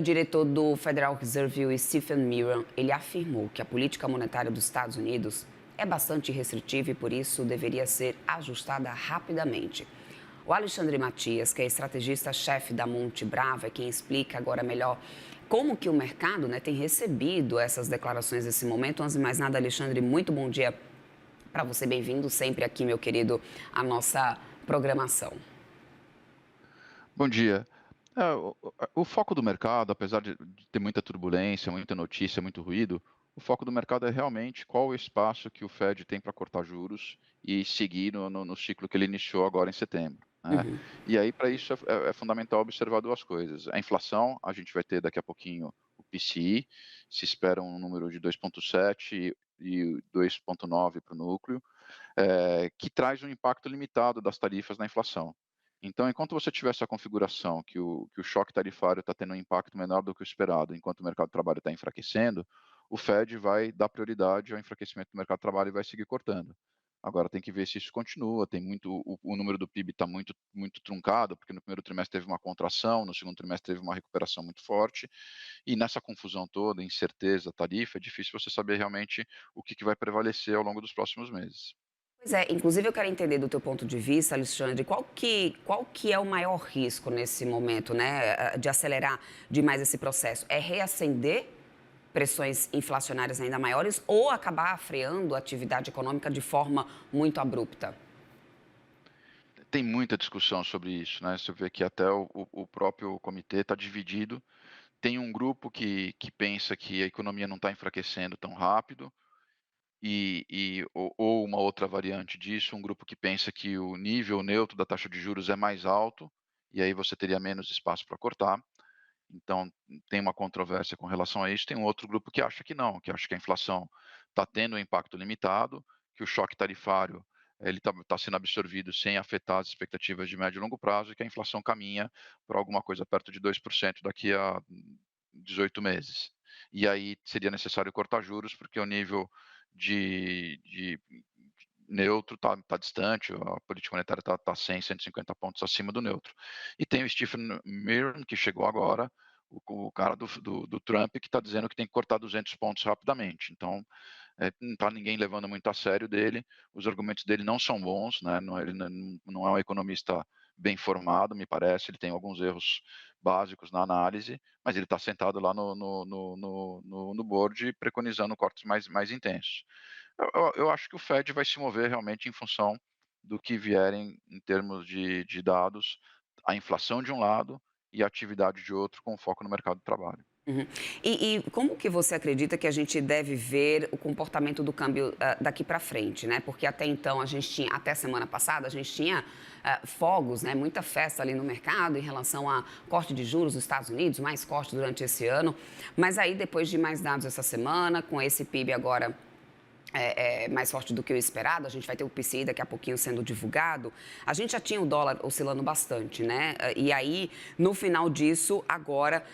O diretor do Federal Reserve, o Stephen Miran, ele afirmou que a política monetária dos Estados Unidos é bastante restritiva e, por isso, deveria ser ajustada rapidamente. O Alexandre Matias, que é estrategista-chefe da Monte Bravo, é quem explica agora melhor como que o mercado, tem recebido essas declarações nesse momento. Antes de mais nada, Alexandre, muito bom dia para você. Bem-vindo sempre aqui, meu querido, à nossa programação. Bom dia. O foco do mercado, apesar de ter muita turbulência, muita notícia, muito ruído, o foco do mercado é realmente qual o espaço que o Fed tem para cortar juros e seguir no ciclo que ele iniciou agora em setembro, né. Uhum. E aí para isso é fundamental observar 2 coisas. A inflação, a gente vai ter daqui a pouquinho o PCI, se espera um número de 2,7 e 2,9 para o núcleo, que traz um impacto limitado das tarifas na inflação. Então, enquanto você tiver essa configuração que o choque tarifário está tendo um impacto menor do que o esperado, enquanto o mercado de trabalho está enfraquecendo, o Fed vai dar prioridade ao enfraquecimento do mercado de trabalho e vai seguir cortando. Agora tem que ver se isso continua, tem muito o número do PIB está muito truncado, porque no primeiro trimestre teve uma contração, no segundo trimestre teve uma recuperação muito forte, e nessa confusão toda, incerteza, tarifa, é difícil você saber realmente o que vai prevalecer ao longo dos próximos meses. Pois é, inclusive eu quero entender do teu ponto de vista, Alexandre, qual que é o maior risco nesse momento, né, de acelerar demais esse processo? É reacender pressões inflacionárias ainda maiores ou acabar freando a atividade econômica de forma muito abrupta? Tem muita discussão sobre isso, né, você vê que até o próprio comitê está dividido. Tem um grupo que pensa que a economia não está enfraquecendo tão rápido, ou uma outra variante disso, um grupo que pensa que o nível neutro da taxa de juros é mais alto, e aí você teria menos espaço para cortar. Então, tem uma controvérsia com relação a isso. Tem um outro grupo que acha que não, que acha que a inflação está tendo um impacto limitado, que o choque tarifário ele está sendo absorvido sem afetar as expectativas de médio e longo prazo e que a inflação caminha para alguma coisa perto de 2% daqui a 18 meses. E aí seria necessário cortar juros, porque o nível de neutro está distante, a política monetária está 100, 150 pontos acima do neutro. E tem o Stephen Miron, que chegou agora, o cara do Trump, que está dizendo que tem que cortar 200 pontos rapidamente. Então, não está ninguém levando muito a sério dele, os argumentos dele não são bons, né, ele não é um economista bem formado, me parece, ele tem alguns erros básicos na análise, mas ele está sentado lá no board preconizando cortes mais intensos. Eu acho que o Fed vai se mover realmente em função do que vierem em termos de dados, a inflação de um lado e a atividade de outro, com foco no mercado de trabalho. Uhum. E como que você acredita que a gente deve ver o comportamento do câmbio daqui para frente, né? Porque até então a gente tinha, até semana passada, a gente tinha fogos, né? Muita festa ali no mercado em relação a corte de juros dos Estados Unidos, mais corte durante esse ano. Mas aí, depois de mais dados essa semana, com esse PIB agora mais forte do que o esperado, a gente vai ter o PCI daqui a pouquinho sendo divulgado. A gente já tinha o dólar oscilando bastante, né? E aí, no final disso, agora,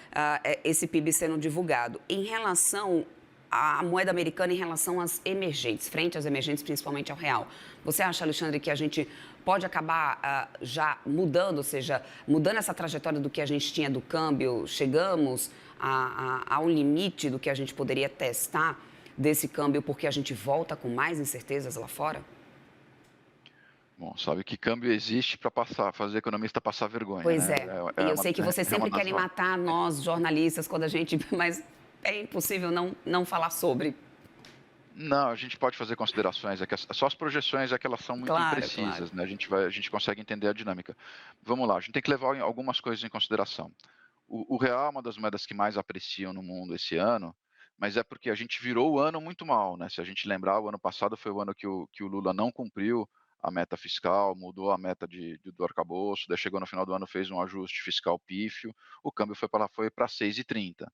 esse PIB sendo divulgado. Em relação à moeda americana, em relação às emergentes, frente às emergentes, principalmente ao real. Você acha, Alexandre, que a gente pode acabar já mudando, ou seja, mudando essa trajetória do que a gente tinha do câmbio, chegamos a um limite do que a gente poderia testar desse câmbio porque a gente volta com mais incertezas lá fora? Bom, sabe que câmbio existe para fazer economista passar vergonha, Pois né, é. E eu sei que vocês é uma sempre das querem matar nós, jornalistas, quando a gente. Mas é impossível não falar sobre. não, a gente pode fazer considerações, é que só as projeções é que elas são muito Claro, claro. imprecisas, né, a gente consegue entender a dinâmica. Vamos lá, a gente tem que levar algumas coisas em consideração. O real é uma das moedas que mais apreciam no mundo esse ano, mas é porque a gente virou o ano muito mal, né, se a gente lembrar, o ano passado foi o ano que o Lula não cumpriu a meta fiscal, mudou a meta do arcabouço, daí chegou no final do ano, fez um ajuste fiscal pífio, o câmbio foi para 6,30.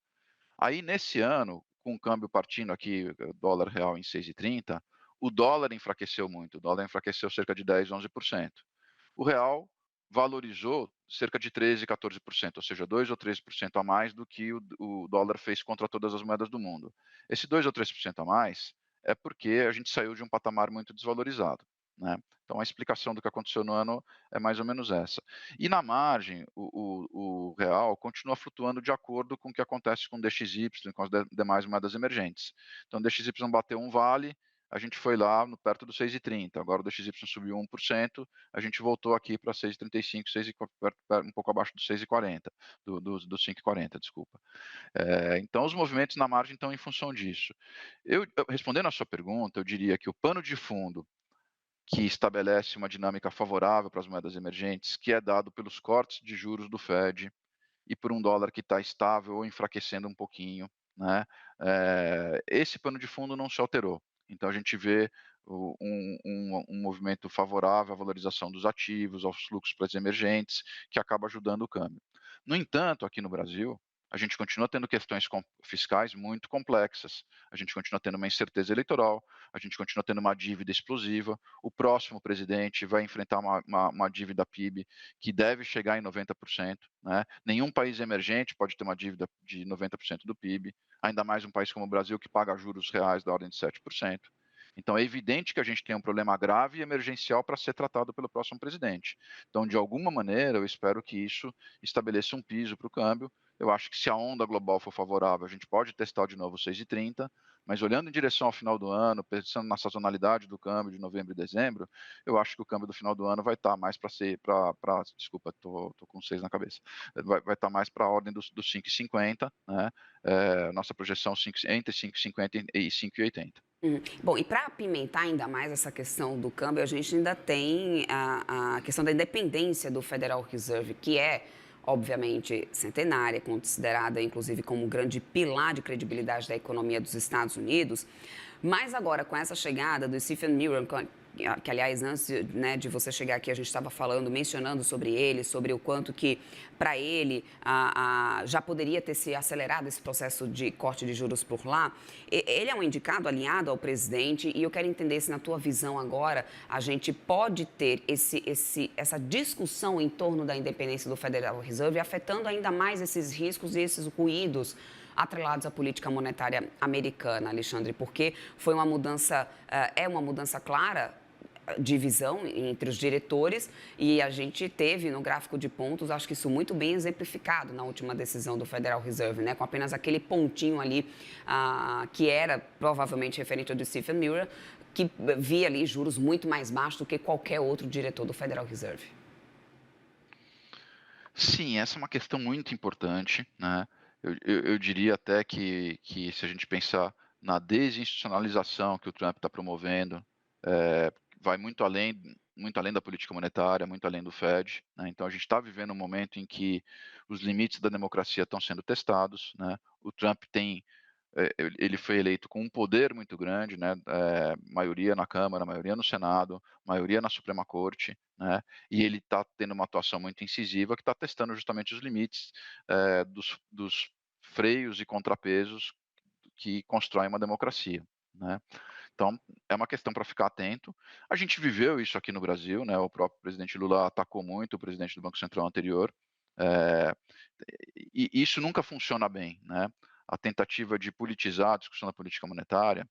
Aí nesse ano, com o câmbio partindo aqui, dólar real em 6,30, o dólar enfraqueceu muito, o dólar enfraqueceu cerca de 10, 11%. O real valorizou cerca de 13, 14%, ou seja, 2 ou 3% a mais do que o dólar fez contra todas as moedas do mundo. Esse 2 ou 3% a mais é porque a gente saiu de um patamar muito desvalorizado. né. Então a explicação do que aconteceu no ano é mais ou menos essa. E na margem, o real continua flutuando de acordo com o que acontece com o DXY, com as demais moedas emergentes. Então o DXY bateu um vale, a gente foi lá no perto do 6,30, agora o DXY subiu 1%, a gente voltou aqui para 6,35, 6 e um pouco abaixo do 6,40, do 5,40, desculpa. Então os movimentos na margem estão em função disso. Respondendo à sua pergunta, eu diria que o pano de fundo que estabelece uma dinâmica favorável para as moedas emergentes, que é dado pelos cortes de juros do Fed e por um dólar que está estável ou enfraquecendo um pouquinho, né, esse pano de fundo não se alterou. Então a gente vê um movimento favorável à valorização dos ativos, aos fluxos para as emergentes, que acaba ajudando o câmbio. No entanto, aqui no Brasil, a gente continua tendo questões fiscais muito complexas, a gente continua tendo uma incerteza eleitoral, a gente continua tendo uma dívida explosiva, o próximo presidente vai enfrentar uma dívida PIB que deve chegar em 90%, né? Nenhum país emergente pode ter uma dívida de 90% do PIB, ainda mais um país como o Brasil que paga juros reais da ordem de 7%. Então é evidente que a gente tem um problema grave e emergencial para ser tratado pelo próximo presidente. Então, de alguma maneira, eu espero que isso estabeleça um piso para o câmbio. Eu acho que se a onda global for favorável, a gente pode testar de novo 6,30, mas olhando em direção ao final do ano, pensando na sazonalidade do câmbio de novembro e dezembro, eu acho que o câmbio do final do ano vai estar mais para ser, desculpa, tô com 6 na cabeça, vai estar mais para a ordem dos 5,50, né? Nossa projeção entre 5,50 e 5,80. Bom, e para apimentar ainda mais essa questão do câmbio, a gente ainda tem a questão da independência do Federal Reserve, que é, obviamente, centenária, considerada, inclusive, como um grande pilar de credibilidade da economia dos Estados Unidos. Mas agora, com essa chegada do Stephen Miller, que aliás, antes, né, de você chegar aqui, a gente estava falando, mencionando sobre ele, sobre o quanto que, para ele, já poderia ter se acelerado esse processo de corte de juros por lá. Ele é um indicado alinhado ao presidente e eu quero entender se, na tua visão agora, a gente pode ter essa discussão em torno da independência do Federal Reserve, afetando ainda mais esses riscos e esses ruídos atrelados à política monetária americana, Alexandre, porque foi uma mudança, é uma mudança clara de visão entre os diretores e a gente teve no gráfico de pontos, acho que isso muito bem exemplificado na última decisão do Federal Reserve, né, com apenas aquele pontinho ali que era provavelmente referente ao de Stephen Miller, que via ali juros muito mais baixos do que qualquer outro diretor do Federal Reserve. Sim, essa é uma questão muito importante, né. Eu diria até que se a gente pensar na desinstitucionalização que o Trump está promovendo, vai muito além da política monetária, muito além do Fed, né. Então a gente está vivendo um momento em que os limites da democracia estão sendo testados, né. O Trump tem ele foi eleito com um poder muito grande, né, maioria na Câmara, maioria no Senado, maioria na Suprema Corte, né, e ele está tendo uma atuação muito incisiva que está testando justamente os limites dos freios e contrapesos que constroem uma democracia, né. Então, é uma questão para ficar atento. A gente viveu isso aqui no Brasil, né, o próprio presidente Lula atacou muito o presidente do Banco Central anterior, eh, e isso nunca funciona bem, né. A tentativa de politizar a discussão da política monetária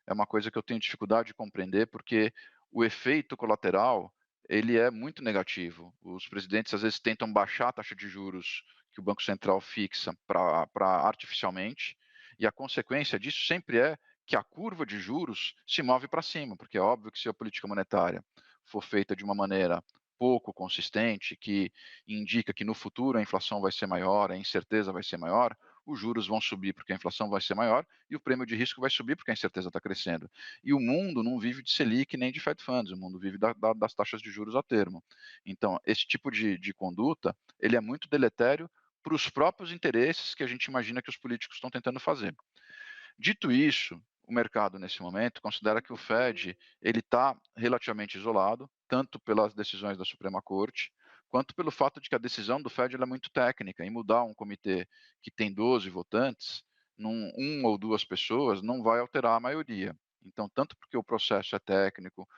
é uma coisa que eu tenho dificuldade de compreender, porque o efeito colateral, ele é muito negativo. Os presidentes, às vezes, tentam baixar a taxa de juros que o Banco Central fixa para artificialmente, e a consequência disso sempre é que a curva de juros se move para cima, porque é óbvio que se a política monetária for feita de uma maneira pouco consistente, que indica que no futuro a inflação vai ser maior, a incerteza vai ser maior, os juros vão subir porque a inflação vai ser maior e o prêmio de risco vai subir porque a incerteza está crescendo. E o mundo não vive de Selic nem de Fed Funds, o mundo vive das taxas de juros a termo. Então, esse tipo de conduta, ele é muito deletério para os próprios interesses que a gente imagina que os políticos estão tentando fazer. Dito isso, o mercado nesse momento considera que o Fed ele está relativamente isolado, tanto pelas decisões da Suprema Corte, quanto pelo fato de que a decisão do Fed ela é muito técnica, em mudar um comitê que tem 12 votantes, um ou duas pessoas não vai alterar a maioria. Então, tanto porque o processo é técnico,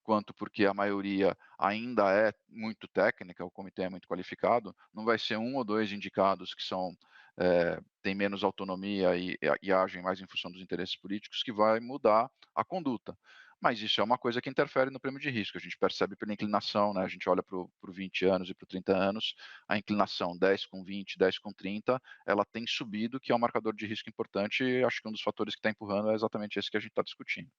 quanto porque a maioria ainda é muito técnica, o comitê é muito qualificado, não vai ser um ou dois indicados que têm menos autonomia e agem mais em função dos interesses políticos que vai mudar a conduta. mas isso é uma coisa que interfere no prêmio de risco, a gente percebe pela inclinação, né, a gente olha para o 20 anos e para o 30 anos, a inclinação 10 com 20, 10 com 30, ela tem subido, que é um marcador de risco importante, e acho que um dos fatores que está empurrando é exatamente esse que a gente está discutindo.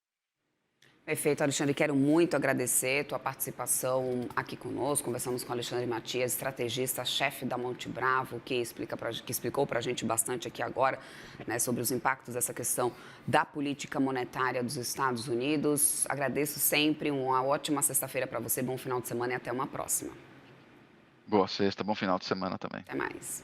Perfeito, Alexandre. Quero muito agradecer tua participação aqui conosco. Conversamos com o Alexandre Matias, estrategista, chefe da Monte Bravo, que explicou para a gente bastante aqui agora, né, sobre os impactos dessa questão da política monetária dos Estados Unidos. Agradeço sempre. Uma ótima sexta-feira para você, bom final de semana e até uma próxima. Boa sexta, bom final de semana também. Até mais.